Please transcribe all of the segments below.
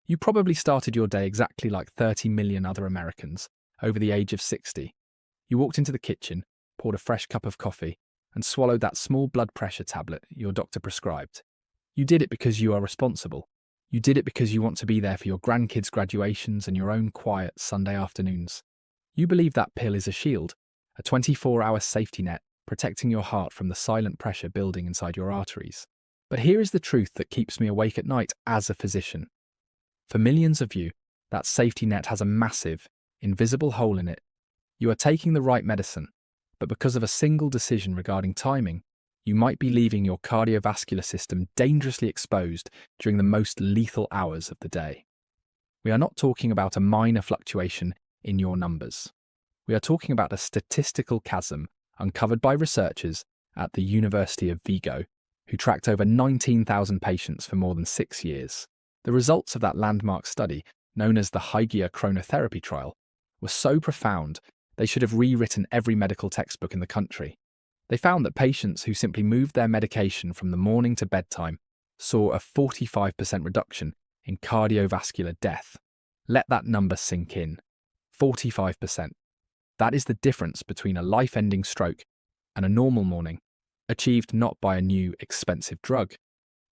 You probably started your day exactly like 30 million other Americans, over the age of 60. You walked into the kitchen, poured a fresh cup of coffee, and swallowed that small blood pressure tablet your doctor prescribed. You did it because you are responsible. You did it because you want to be there for your grandkids' graduations and your own quiet Sunday afternoons. You believe that pill is a shield, a 24-hour safety net protecting your heart from the silent pressure building inside your arteries. But here is the truth that keeps me awake at night as a physician. For millions of you, that safety net has a massive, invisible hole in it. You are taking the right medicine, but because of a single decision regarding timing, you might be leaving your cardiovascular system dangerously exposed during the most lethal hours of the day. We are not talking about a minor fluctuation in your numbers. We are talking about a statistical chasm uncovered by researchers at the University of Vigo, who tracked over 19,000 patients for more than 6 years. The results of that landmark study, known as the Hygia chronotherapy trial, were so profound they should have rewritten every medical textbook in the country. They found that patients who simply moved their medication from the morning to bedtime saw a 45% reduction in cardiovascular death. Let that number sink in. 45%. That is the difference between a life-ending stroke and a normal morning, achieved not by a new, expensive drug,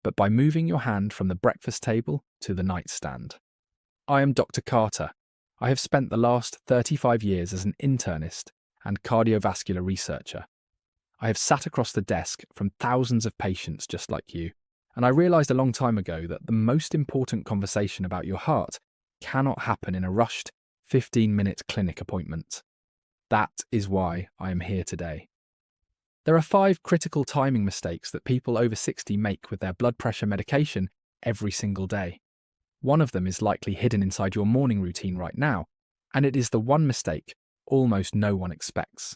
but by moving your hand from the breakfast table to the nightstand. I am Dr. Carter. I have spent the last 35 years as an internist and cardiovascular researcher. I have sat across the desk from thousands of patients just like you, and I realized a long time ago that the most important conversation about your heart cannot happen in a rushed 15-minute clinic appointment. That is why I am here today. There are 5 critical timing mistakes that people over 60 make with their blood pressure medication every single day. One of them is likely hidden inside your morning routine right now, and it is the one mistake almost no one expects.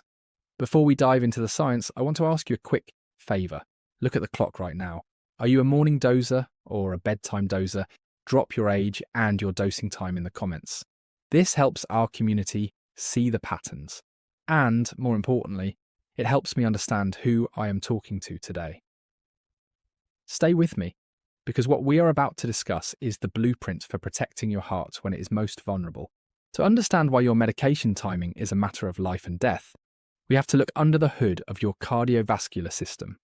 Before we dive into the science, I want to ask you a quick favour. Look at the clock right now. Are you a morning dozer or a bedtime dozer? Drop your age and your dosing time in the comments. This helps our community see the patterns. And, more importantly, it helps me understand who I am talking to today. Stay with me, because what we are about to discuss is the blueprint for protecting your heart when it is most vulnerable. To understand why your medication timing is a matter of life and death, we have to look under the hood of your cardiovascular system.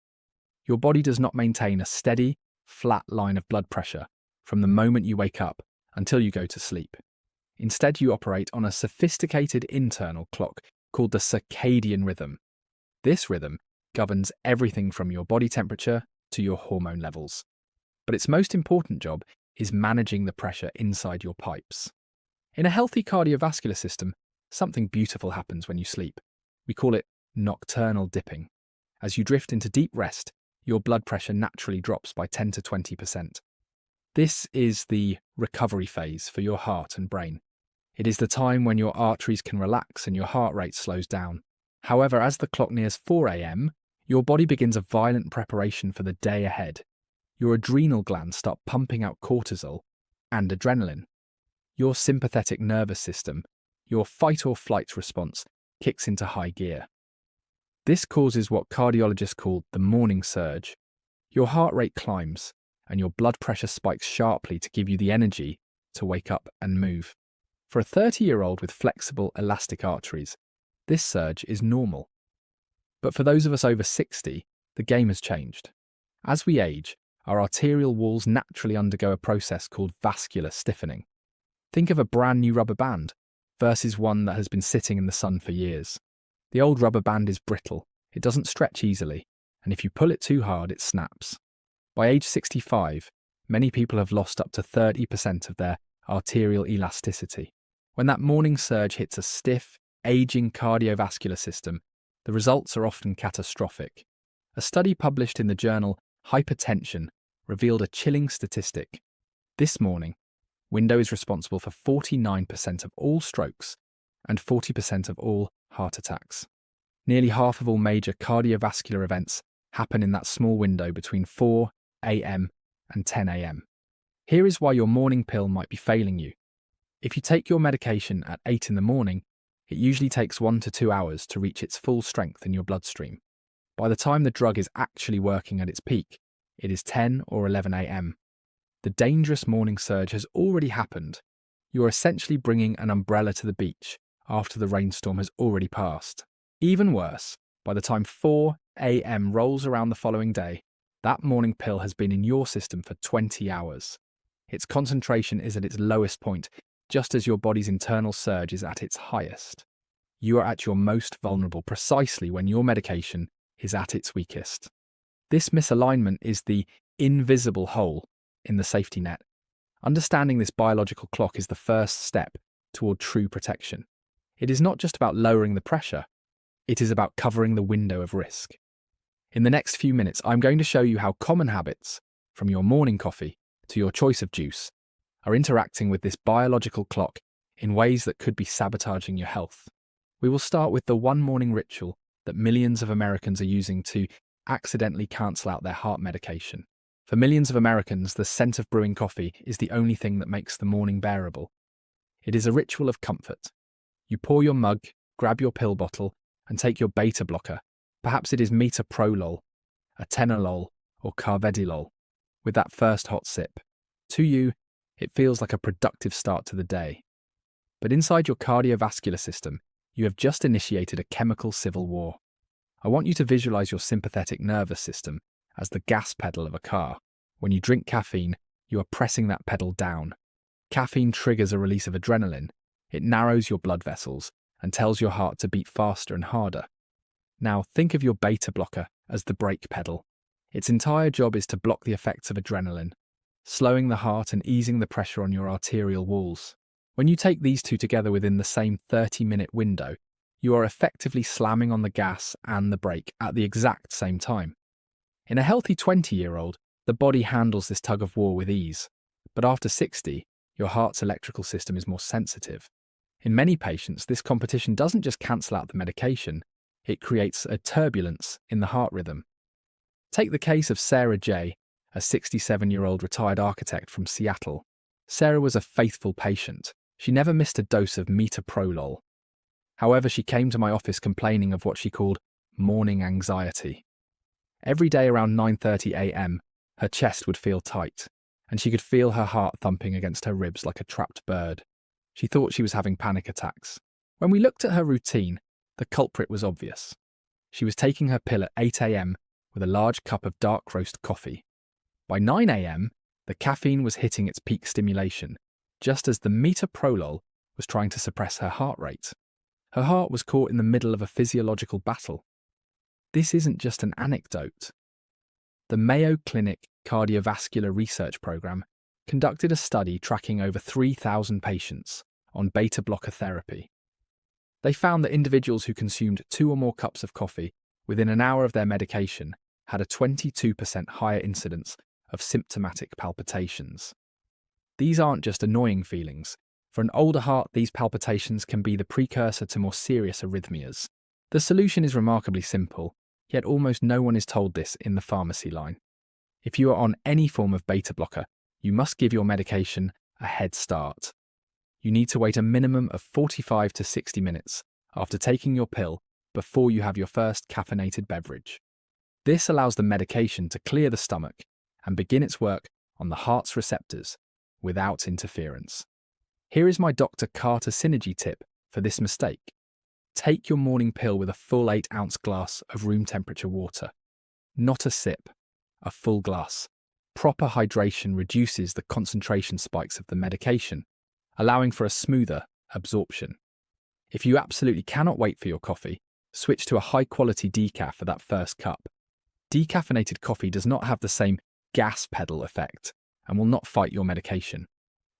Your body does not maintain a steady, flat line of blood pressure from the moment you wake up until you go to sleep. Instead, you operate on a sophisticated internal clock called the circadian rhythm. This rhythm governs everything from your body temperature to your hormone levels. But its most important job is managing the pressure inside your pipes. In a healthy cardiovascular system, something beautiful happens when you sleep. We call it nocturnal dipping. As you drift into deep rest, your blood pressure naturally drops by 10 to 20%. This is the recovery phase for your heart and brain. It is the time when your arteries can relax and your heart rate slows down. However, as the clock nears 4 a.m., your body begins a violent preparation for the day ahead. Your adrenal glands start pumping out cortisol and adrenaline. Your sympathetic nervous system, your fight or flight response, kicks into high gear. This causes what cardiologists call the morning surge. Your heart rate climbs and your blood pressure spikes sharply to give you the energy to wake up and move. For a 30-year-old with flexible, elastic arteries, this surge is normal. But for those of us over 60, the game has changed. As we age, our arterial walls naturally undergo a process called vascular stiffening. Think of a brand new rubber band versus one that has been sitting in the sun for years. The old rubber band is brittle, it doesn't stretch easily, and if you pull it too hard, it snaps. By age 65, many people have lost up to 30% of their arterial elasticity. When that morning surge hits a stiff, aging cardiovascular system, the results are often catastrophic. A study published in the journal Hypertension revealed a chilling statistic. This morning, window is responsible for 49% of all strokes and 40% of all heart attacks. Nearly half of all major cardiovascular events happen in that small window between 4 a.m. and 10 a.m. Here is why your morning pill might be failing you. If you take your medication at 8 in the morning, it usually takes 1 to 2 hours to reach its full strength in your bloodstream. By the time the drug is actually working at its peak, it is 10 or 11 a.m. The dangerous morning surge has already happened. You are essentially bringing an umbrella to the beach after the rainstorm has already passed. Even worse, by the time 4 a.m. rolls around the following day, that morning pill has been in your system for 20 hours. Its concentration is at its lowest point, just as your body's internal surge is at its highest. You are at your most vulnerable precisely when your medication is at its weakest. This misalignment is the invisible hole in the safety net. Understanding this biological clock is the first step toward true protection. It is not just about lowering the pressure, it is about covering the window of risk. In the next few minutes, I'm going to show you how common habits, from your morning coffee to your choice of juice, are interacting with this biological clock in ways that could be sabotaging your health. We will start with the one morning ritual that millions of Americans are using to accidentally cancel out their heart medication. For millions of Americans, the scent of brewing coffee is the only thing that makes the morning bearable. It is a ritual of comfort. You pour your mug, grab your pill bottle, and take your beta blocker. Perhaps it is metoprolol, atenolol, or carvedilol. With that first hot sip, to you, it feels like a productive start to the day. But inside your cardiovascular system, you have just initiated a chemical civil war. I want you to visualize your sympathetic nervous system as the gas pedal of a car. When you drink caffeine, you are pressing that pedal down. Caffeine triggers a release of adrenaline. It narrows your blood vessels and tells your heart to beat faster and harder. Now think of your beta blocker as the brake pedal. Its entire job is to block the effects of adrenaline, slowing the heart and easing the pressure on your arterial walls. When you take these two together within the same 30-minute window, you are effectively slamming on the gas and the brake at the exact same time. In a healthy 20-year-old, the body handles this tug of war with ease, but after 60, your heart's electrical system is more sensitive. In many patients, this competition doesn't just cancel out the medication, it creates a turbulence in the heart rhythm. Take the case of Sarah J., a 67-year-old retired architect from Seattle. Sarah was a faithful patient. She never missed a dose of metoprolol. However, she came to my office complaining of what she called morning anxiety. Every day around 9:30 a.m., her chest would feel tight, and she could feel her heart thumping against her ribs like a trapped bird. She thought she was having panic attacks. When we looked at her routine, the culprit was obvious. She was taking her pill at 8 a.m. with a large cup of dark roast coffee. By 9 a.m., the caffeine was hitting its peak stimulation, just as the metoprolol was trying to suppress her heart rate. Her heart was caught in the middle of a physiological battle. This isn't just an anecdote. The Mayo Clinic Cardiovascular Research Program conducted a study tracking over 3,000 patients on beta blocker therapy. They found that individuals who consumed 2 or more cups of coffee within an hour of their medication had a 22% higher incidence of symptomatic palpitations. These aren't just annoying feelings. For an older heart, these palpitations can be the precursor to more serious arrhythmias. The solution is remarkably simple, yet almost no one is told this in the pharmacy line. If you are on any form of beta blocker, you must give your medication a head start. You need to wait a minimum of 45 to 60 minutes after taking your pill before you have your first caffeinated beverage. This allows the medication to clear the stomach and begin its work on the heart's receptors without interference. Here is my Dr. Carter Synergy tip for this mistake. Take your morning pill with a full 8-ounce glass of room temperature water. Not a sip, a full glass. Proper hydration reduces the concentration spikes of the medication, allowing for a smoother absorption. If you absolutely cannot wait for your coffee, switch to a high-quality decaf for that first cup. Decaffeinated coffee does not have the same gas pedal effect and will not fight your medication.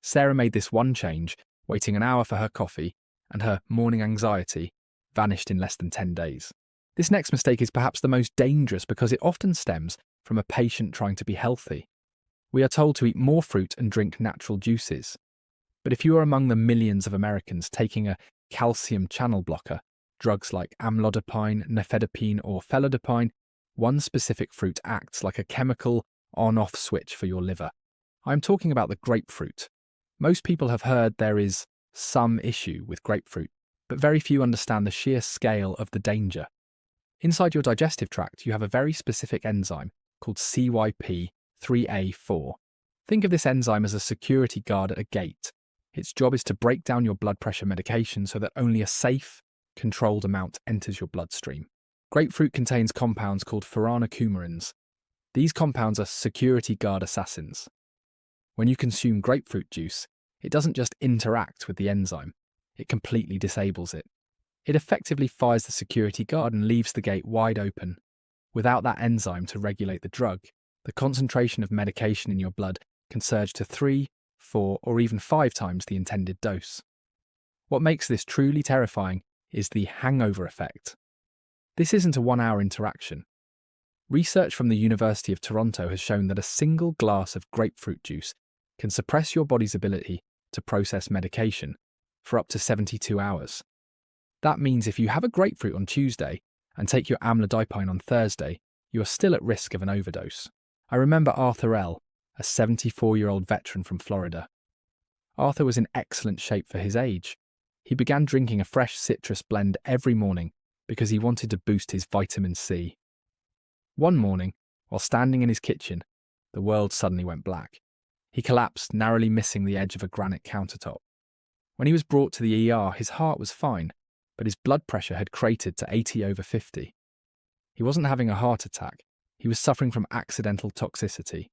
Sarah made this one change, waiting an hour for her coffee, and her morning anxiety vanished in less than 10 days. This next mistake is perhaps the most dangerous because it often stems from a patient trying to be healthy. We are told to eat more fruit and drink natural juices. But if you are among the millions of Americans taking a calcium channel blocker, drugs like amlodipine, nifedipine, or felodipine, one specific fruit acts like a chemical on-off switch for your liver. I'm talking about the grapefruit. Most people have heard there is some issue with grapefruit, but very few understand the sheer scale of the danger. Inside your digestive tract, you have a very specific enzyme called CYP3A4. Think of this enzyme as a security guard at a gate. Its job is to break down your blood pressure medication so that only a safe, controlled amount enters your bloodstream. Grapefruit contains compounds called furanocoumarins. These compounds are security guard assassins. When you consume grapefruit juice, it doesn't just interact with the enzyme, it completely disables it. It effectively fires the security guard and leaves the gate wide open. Without that enzyme to regulate the drug, the concentration of medication in your blood can surge to 3, 4, or even 5 times the intended dose. What makes this truly terrifying is the hangover effect. This isn't a 1-hour interaction. Research from the University of Toronto has shown that a single glass of grapefruit juice can suppress your body's ability to process medication for up to 72 hours. That means if you have a grapefruit on Tuesday and take your amlodipine on Thursday, you are still at risk of an overdose. I remember Arthur L., a 74-year-old veteran from Florida. Arthur was in excellent shape for his age. He began drinking a fresh citrus blend every morning because he wanted to boost his vitamin C. One morning, while standing in his kitchen, the world suddenly went black. He collapsed, narrowly missing the edge of a granite countertop. When he was brought to the ER, his heart was fine, but his blood pressure had cratered to 80/50. He wasn't having a heart attack, he was suffering from accidental toxicity.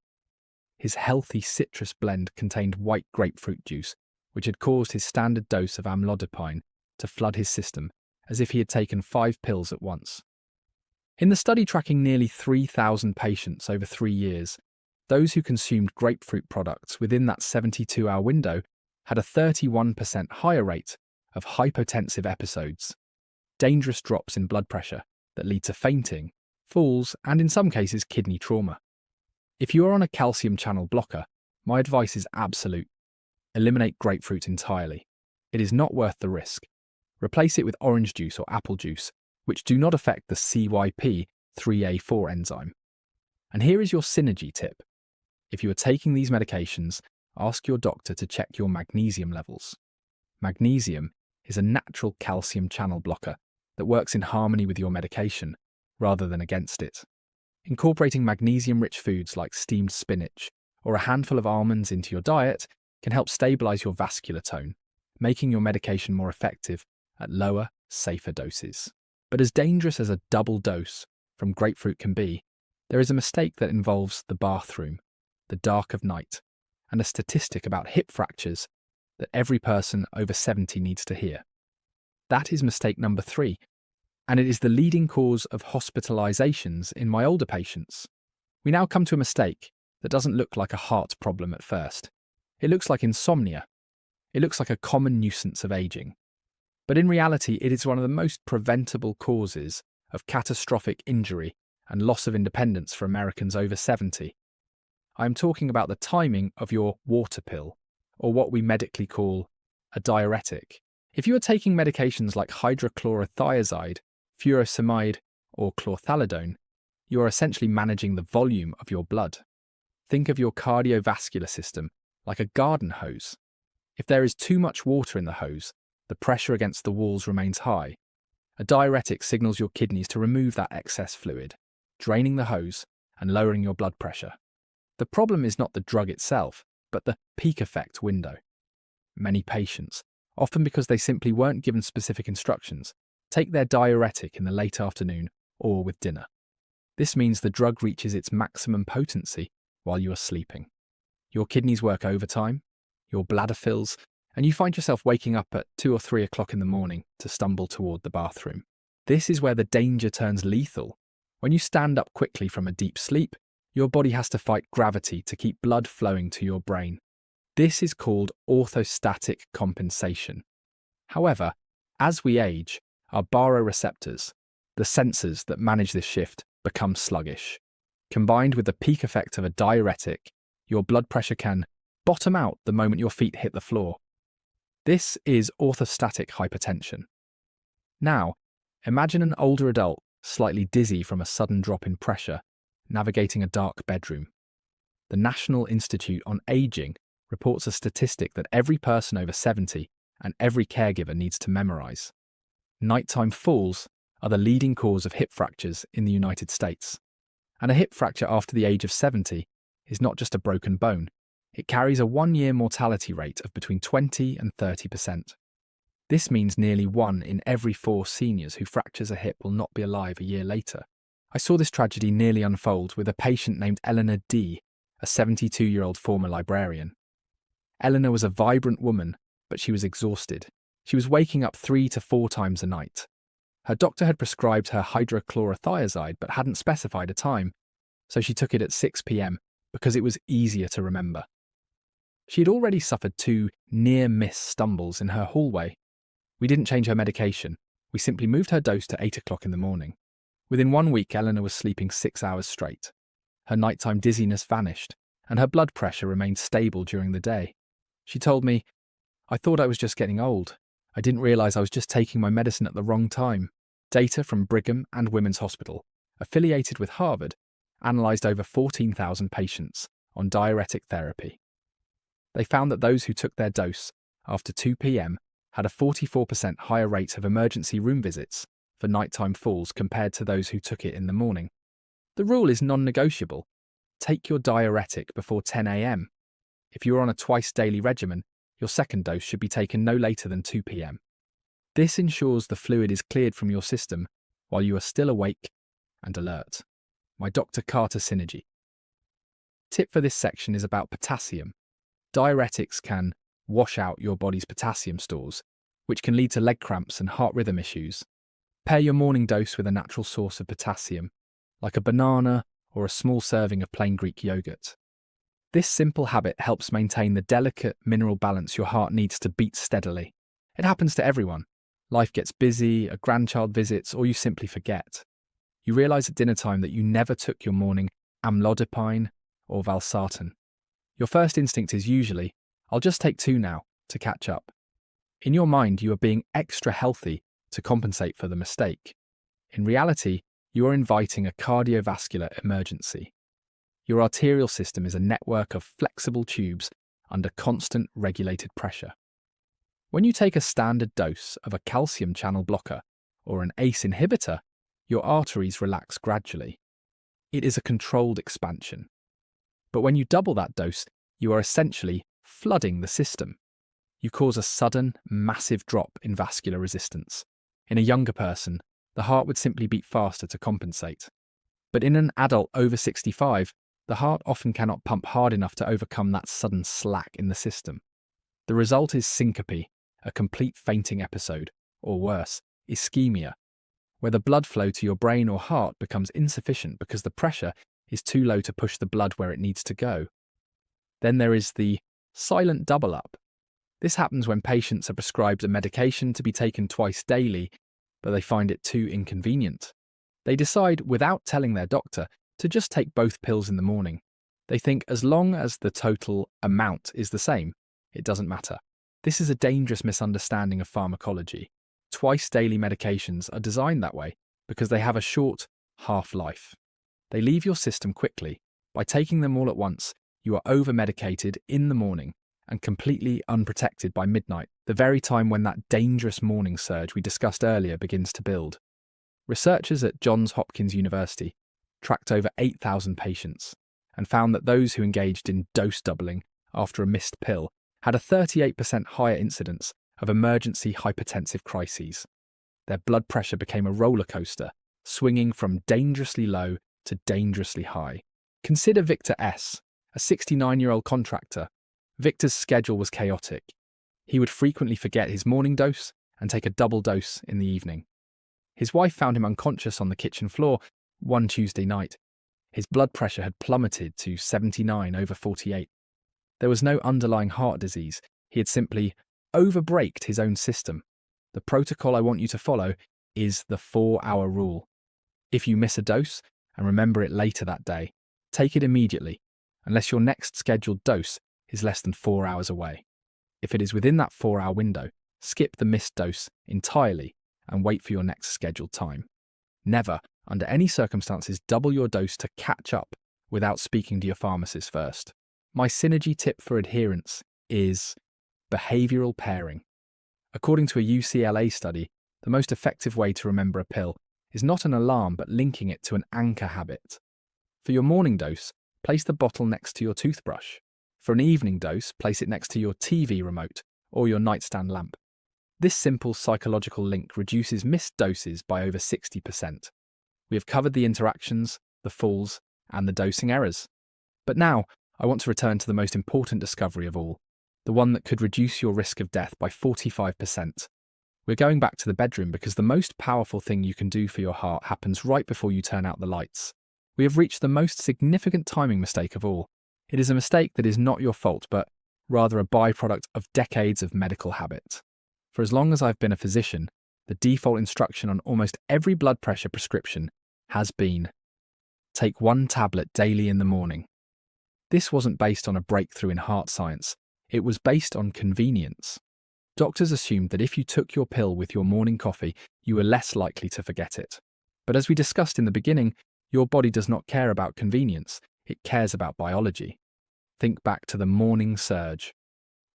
His healthy citrus blend contained white grapefruit juice, which had caused his standard dose of amlodipine to flood his system as if he had taken 5 pills at once. In the study tracking nearly 3,000 patients over 3 years, those who consumed grapefruit products within that 72-hour window had a 31% higher rate of hypotensive episodes, dangerous drops in blood pressure that lead to fainting, falls, and in some cases kidney trauma. If you are on a calcium channel blocker, my advice is absolute. Eliminate grapefruit entirely. It is not worth the risk. Replace it with orange juice or apple juice, which do not affect the CYP3A4 enzyme. And here is your synergy tip. If you are taking these medications, ask your doctor to check your magnesium levels. Magnesium is a natural calcium channel blocker that works in harmony with your medication, rather than against it. Incorporating magnesium-rich foods like steamed spinach or a handful of almonds into your diet can help stabilize your vascular tone, making your medication more effective at lower, safer doses. But as dangerous as a double dose from grapefruit can be, there is a mistake that involves the bathroom, the dark of night, and a statistic about hip fractures that every person over 70 needs to hear. That is mistake number 3, and it is the leading cause of hospitalizations in my older patients. We now come to a mistake that doesn't look like a heart problem at first. It looks like insomnia. It looks like a common nuisance of aging. But in reality, it is one of the most preventable causes of catastrophic injury and loss of independence for Americans over 70. I am talking about the timing of your water pill, or what we medically call a diuretic. If you are taking medications like hydrochlorothiazide, furosemide, or chlorthalidone, you are essentially managing the volume of your blood. Think of your cardiovascular system like a garden hose. If there is too much water in the hose, the pressure against the walls remains high. A diuretic signals your kidneys to remove that excess fluid, draining the hose and lowering your blood pressure. The problem is not the drug itself, but the peak effect window. Many patients, often because they simply weren't given specific instructions, take their diuretic in the late afternoon or with dinner. This means the drug reaches its maximum potency while you are sleeping. Your kidneys work overtime, your bladder fills, and you find yourself waking up at 2 or 3 o'clock in the morning to stumble toward the bathroom. This is where the danger turns lethal. When you stand up quickly from a deep sleep, your body has to fight gravity to keep blood flowing to your brain. This is called orthostatic compensation. However, as we age, our baroreceptors, the sensors that manage this shift, become sluggish. Combined with the peak effect of a diuretic, your blood pressure can bottom out the moment your feet hit the floor. This is orthostatic hypertension. Now, imagine an older adult, slightly dizzy from a sudden drop in pressure, navigating a dark bedroom. The National Institute on Aging reports a statistic that every person over 70 and every caregiver needs to memorize. Nighttime falls are the leading cause of hip fractures in the United States. And a hip fracture after the age of 70 is not just a broken bone, It carries a 1-year mortality rate of between 20 and 30%. This means nearly 1 in every 4 seniors who fractures a hip will not be alive a year later. I saw this tragedy nearly unfold with a patient named Eleanor D., a 72-year-old former librarian. Eleanor was a vibrant woman, but she was exhausted. She was waking up 3 to 4 times a night. Her doctor had prescribed her hydrochlorothiazide but hadn't specified a time, so she took it at 6 p.m. because it was easier to remember. She had already suffered 2 near-miss stumbles in her hallway. We didn't change her medication. We simply moved her dose to 8 o'clock in the morning. Within 1 week, Eleanor was sleeping 6 hours straight. Her nighttime dizziness vanished, and her blood pressure remained stable during the day. She told me, "I thought I was just getting old. I didn't realize I was just taking my medicine at the wrong time." Data from Brigham and Women's Hospital, affiliated with Harvard, analyzed over 14,000 patients on diuretic therapy. They found that those who took their dose after 2 p.m. had a 44% higher rate of emergency room visits for nighttime falls compared to those who took it in the morning. The rule is non-negotiable. Take your diuretic before 10 a.m. If you are on a twice-daily regimen, your second dose should be taken no later than 2 p.m. This ensures the fluid is cleared from your system while you are still awake and alert. My Dr. Carter synergy. Tip for this section is about potassium. Diuretics can wash out your body's potassium stores, which can lead to leg cramps and heart rhythm issues. Pair your morning dose with a natural source of potassium, like a banana or a small serving of plain Greek yogurt. This simple habit helps maintain the delicate mineral balance your heart needs to beat steadily. It happens to everyone. Life gets busy, a grandchild visits, or you simply forget. You realize at dinner time that you never took your morning amlodipine or valsartan. Your first instinct is usually, "I'll just take 2 now," to catch up. In your mind, you are being extra healthy to compensate for the mistake. In reality, you are inviting a cardiovascular emergency. Your arterial system is a network of flexible tubes under constant regulated pressure. When you take a standard dose of a calcium channel blocker or an ACE inhibitor, your arteries relax gradually. It is a controlled expansion. But when you double that dose, you are essentially flooding the system. You cause a sudden, massive drop in vascular resistance. In a younger person, the heart would simply beat faster to compensate. But in an adult over 65, the heart often cannot pump hard enough to overcome that sudden slack in the system. The result is syncope, a complete fainting episode, or worse, ischemia, where the blood flow to your brain or heart becomes insufficient because the pressure is too low to push the blood where it needs to go. Then there is the silent double-up. This happens when patients are prescribed a medication to be taken twice daily, but they find it too inconvenient. They decide, without telling their doctor, to just take both pills in the morning. They think as long as the total amount is the same, it doesn't matter. This is a dangerous misunderstanding of pharmacology. Twice-daily medications are designed that way because they have a short half-life. They leave your system quickly. By taking them all at once, you are over-medicated in the morning and completely unprotected by midnight, the very time when that dangerous morning surge we discussed earlier begins to build. Researchers at Johns Hopkins University tracked over 8,000 patients and found that those who engaged in dose doubling after a missed pill had a 38% higher incidence of emergency hypertensive crises. Their blood pressure became a roller coaster, swinging from dangerously low to dangerously high. Consider Victor S., a 69-year-old contractor. Victor's schedule was chaotic. He would frequently forget his morning dose and take a double dose in the evening. His wife found him unconscious on the kitchen floor one Tuesday night. His blood pressure had plummeted to 79/48. There was no underlying heart disease. He had simply overbraked his own system. The protocol I want you to follow is the 4-hour rule. If you miss a dose and remember it later that day, take it immediately, unless your next scheduled dose is less than 4 hours away. If it is within that 4-hour window, skip the missed dose entirely and wait for your next scheduled time. Never, under any circumstances, double your dose to catch up without speaking to your pharmacist first. My synergy tip for adherence is behavioral pairing. According to a UCLA study, the most effective way to remember a pill is not an alarm but linking it to an anchor habit. For your morning dose, place the bottle next to your toothbrush. For an evening dose, place it next to your TV remote or your nightstand lamp. This simple psychological link reduces missed doses by over 60%. We have covered the interactions, the falls, and the dosing errors. But now, I want to return to the most important discovery of all, the one that could reduce your risk of death by 45%. We're going back to the bedroom because the most powerful thing you can do for your heart happens right before you turn out the lights. We have reached the most significant timing mistake of all. It is a mistake that is not your fault, but rather a byproduct of decades of medical habit. For as long as I've been a physician, the default instruction on almost every blood pressure prescription has been, take 1 tablet daily in the morning. This wasn't based on a breakthrough in heart science. It was based on convenience. Doctors assumed that if you took your pill with your morning coffee, you were less likely to forget it. But as we discussed in the beginning, your body does not care about convenience. It cares about biology. Think back to the morning surge.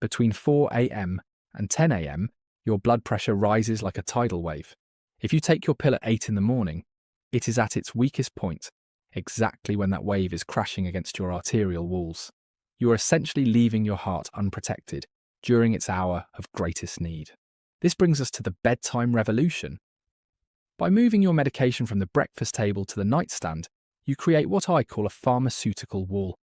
Between 4 a.m. and 10 a.m., your blood pressure rises like a tidal wave. If you take your pill at 8 in the morning, it is at its weakest point, exactly when that wave is crashing against your arterial walls. You are essentially leaving your heart unprotected during its hour of greatest need. This brings us to the bedtime revolution. By moving your medication from the breakfast table to the nightstand, you create what I call a pharmaceutical wall.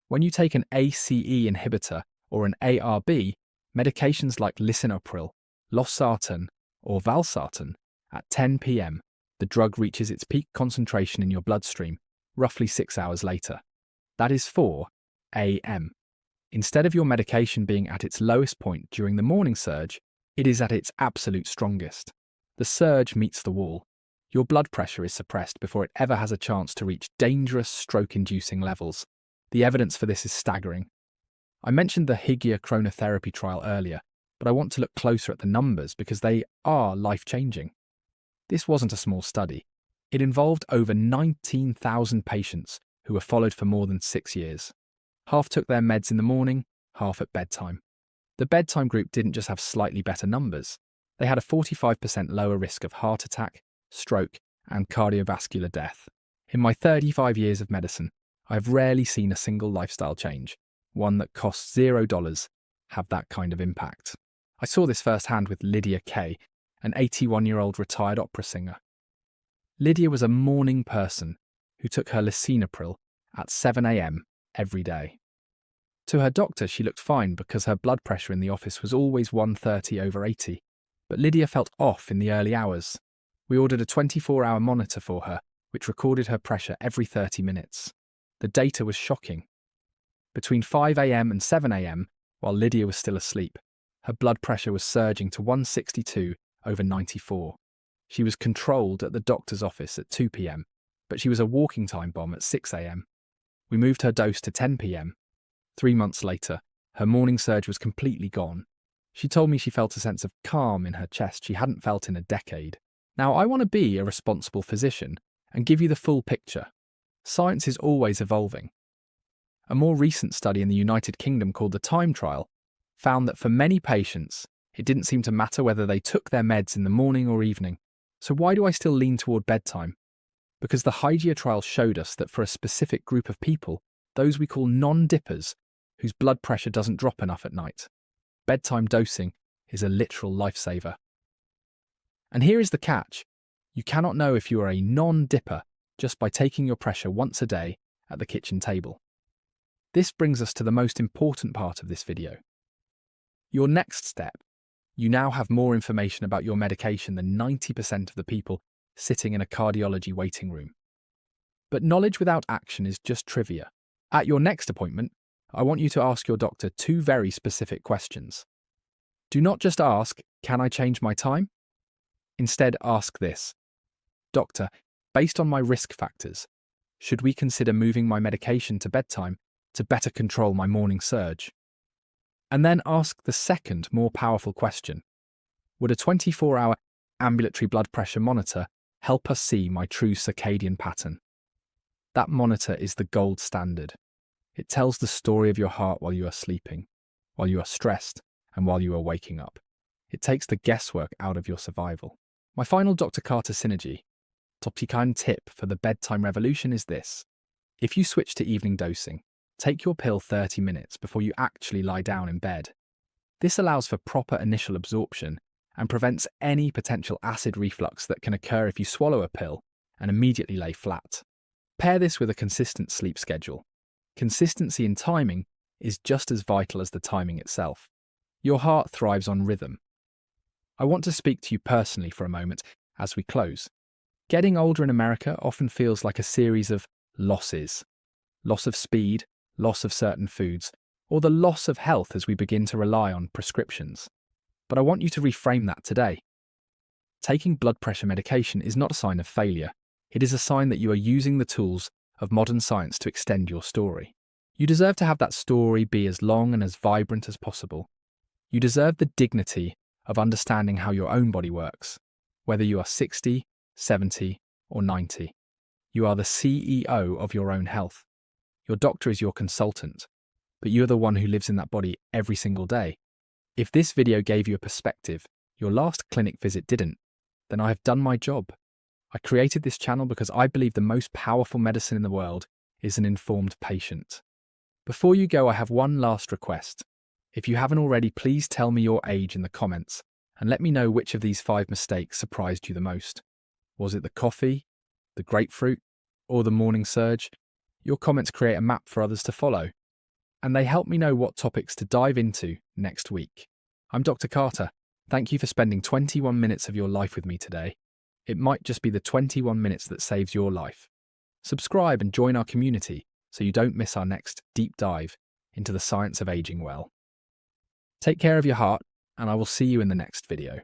When you take an ACE inhibitor or an ARB, medications like lisinopril, losartan, or valsartan, at 10 p.m., the drug reaches its peak concentration in your bloodstream, roughly 6 hours later. That is 4 a.m. Instead of your medication being at its lowest point during the morning surge, it is at its absolute strongest. The surge meets the wall. Your blood pressure is suppressed before it ever has a chance to reach dangerous stroke-inducing levels. The evidence for this is staggering. I mentioned the Hygia chronotherapy trial earlier, but I want to look closer at the numbers because they are life-changing. This wasn't a small study. It involved over 19,000 patients who were followed for more than 6 years. Half took their meds in the morning, half at bedtime. The bedtime group didn't just have slightly better numbers. They had a 45% lower risk of heart attack, stroke, and cardiovascular death. In my 35 years of medicine, I've rarely seen a single lifestyle change, one that costs $0, have that kind of impact. I saw this firsthand with Lydia Kay, an 81-year-old retired opera singer. Lydia was a morning person who took her lisinopril at 7 a.m. every day. To her doctor, she looked fine because her blood pressure in the office was always 130/80. But Lydia felt off in the early hours. We ordered a 24-hour monitor for her, which recorded her pressure every 30 minutes. The data was shocking. Between 5 a.m. and 7 a.m., while Lydia was still asleep, her blood pressure was surging to 162/94. She was controlled at the doctor's office at 2 p.m., but she was a walking time bomb at 6 a.m. We moved her dose to 10 p.m. 3 months later, her morning surge was completely gone. She told me she felt a sense of calm in her chest she hadn't felt in a decade. Now, I want to be a responsible physician and give you the full picture. Science is always evolving. A more recent study in the United Kingdom called the TIME trial found that for many patients, it didn't seem to matter whether they took their meds in the morning or evening. So why do I still lean toward bedtime? Because the Hygia trial showed us that for a specific group of people, those we call non-dippers, whose blood pressure doesn't drop enough at night, bedtime dosing is a literal lifesaver. And here is the catch. You cannot know if you are a non-dipper just by taking your pressure once a day at the kitchen table. This brings us to the most important part of this video. Your next step. You now have more information about your medication than 90% of the people sitting in a cardiology waiting room. But knowledge without action is just trivia. At your next appointment, I want you to ask your doctor 2 very specific questions. Do not just ask, "Can I change my time?" Instead, ask this. "Doctor, based on my risk factors, should we consider moving my medication to bedtime to better control my morning surge?" And then ask the second, more powerful question. Would a 24-hour ambulatory blood pressure monitor help us see my true circadian pattern? That monitor is the gold standard. It tells the story of your heart while you are sleeping, while you are stressed, and while you are waking up. It takes the guesswork out of your survival. My final Dr. Carter synergy, top-kind tip for the bedtime revolution is this. If you switch to evening dosing, Take your pill 30 minutes before you actually lie down in bed. This allows for proper initial absorption and prevents any potential acid reflux that can occur if you swallow a pill and immediately lay flat. Pair this with a consistent sleep schedule. Consistency in timing is just as vital as the timing itself. Your heart thrives on rhythm. I want to speak to you personally for a moment as we close. Getting older in America often feels like a series of losses. Loss of speed, loss of certain foods, or the loss of health as we begin to rely on prescriptions. But I want you to reframe that today. Taking blood pressure medication is not a sign of failure. It is a sign that you are using the tools of modern science to extend your story. You deserve to have that story be as long and as vibrant as possible. You deserve the dignity of understanding how your own body works, whether you are 60, 70, or 90. You are the CEO of your own health. Your doctor is your consultant, but you are the one who lives in that body every single day. If this video gave you a perspective your last clinic visit didn't, then I have done my job. I created this channel because I believe the most powerful medicine in the world is an informed patient. Before you go, I have one last request. If you haven't already, please tell me your age in the comments and let me know which of these 5 mistakes surprised you the most. Was it the coffee, the grapefruit, or the morning surge? Your comments create a map for others to follow, and they help me know what topics to dive into next week. I'm Dr. Carter. Thank you for spending 21 minutes of your life with me today. It might just be the 21 minutes that saves your life. Subscribe and join our community so you don't miss our next deep dive into the science of aging well. Take care of your heart, and I will see you in the next video.